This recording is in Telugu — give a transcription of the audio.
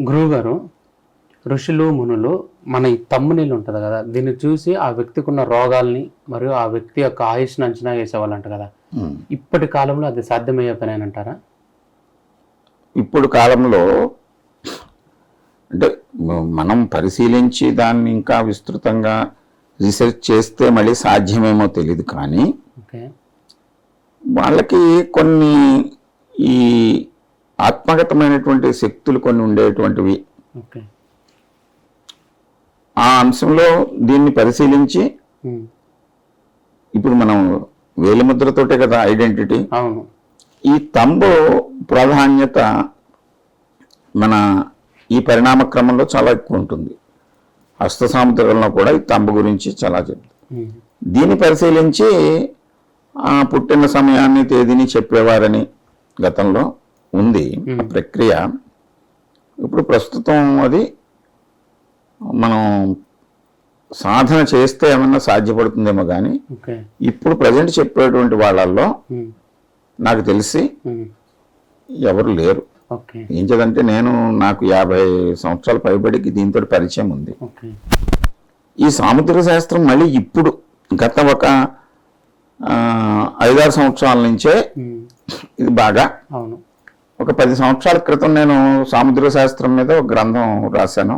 గురువుగారు, ఋషులు మునులు మన ఈ తమ్మునీళ్ళు ఉంటుంది కదా, దీన్ని చూసి ఆ వ్యక్తికి ఉన్న రోగాల్ని మరియు ఆ వ్యక్తి యొక్క ఆయుష్ని అంచనా వేసేవాళ్ళంట కదా. ఇప్పటి కాలంలో అది సాధ్యమయ్యే పని అని అంటారా? ఇప్పుడు కాలంలో అంటే మనం పరిశీలించి దాన్ని ఇంకా విస్తృతంగా రీసెర్చ్ చేస్తే మళ్ళీ సాధ్యమేమో తెలియదు, కానీ ఓకే. వాళ్ళకి కొన్ని ఈ ఆత్మగతమైనటువంటి శక్తులు కొన్ని ఉండేటువంటివి. ఓకే. ఆ అంశంలో దీన్ని పరిశీలించి ఇప్పుడు మనం వేలిముద్రతోటే కదా ఐడెంటిటీ. అవును. ఈ తంబు ప్రాధాన్యత మన ఈ పరిణామ క్రమంలో చాలా ఎక్కువ ఉంటుంది. హస్త సాముద్రంలో కూడా ఈ తంబు గురించి చాలా చెప్తుంది. దీన్ని పరిశీలించి ఆ పుట్టిన సమయాన్ని తేదీని చెప్పేవారని గతంలో ఉంది ఆ ప్రక్రియ. ఇప్పుడు ప్రస్తుతం అది మనం సాధన చేస్తే ఏమన్నా సాధ్యపడుతుందేమో, కానీ ఇప్పుడు ప్రజెంట్ చెప్పేటువంటి వాళ్ళల్లో నాకు తెలిసి ఎవరు లేరు. ఏం చేదంటే నాకు 50 సంవత్సరాల పైబడికి దీంతో పరిచయం ఉంది. ఈ సాముద్రిక శాస్త్రం మళ్ళీ ఇప్పుడు గత ఒక 5-6 సంవత్సరాల నుంచే ఇది బాగా. ఒక 10 సంవత్సరాల క్రితం నేను సాముద్రిక శాస్త్రం మీద ఒక గ్రంథం రాశాను.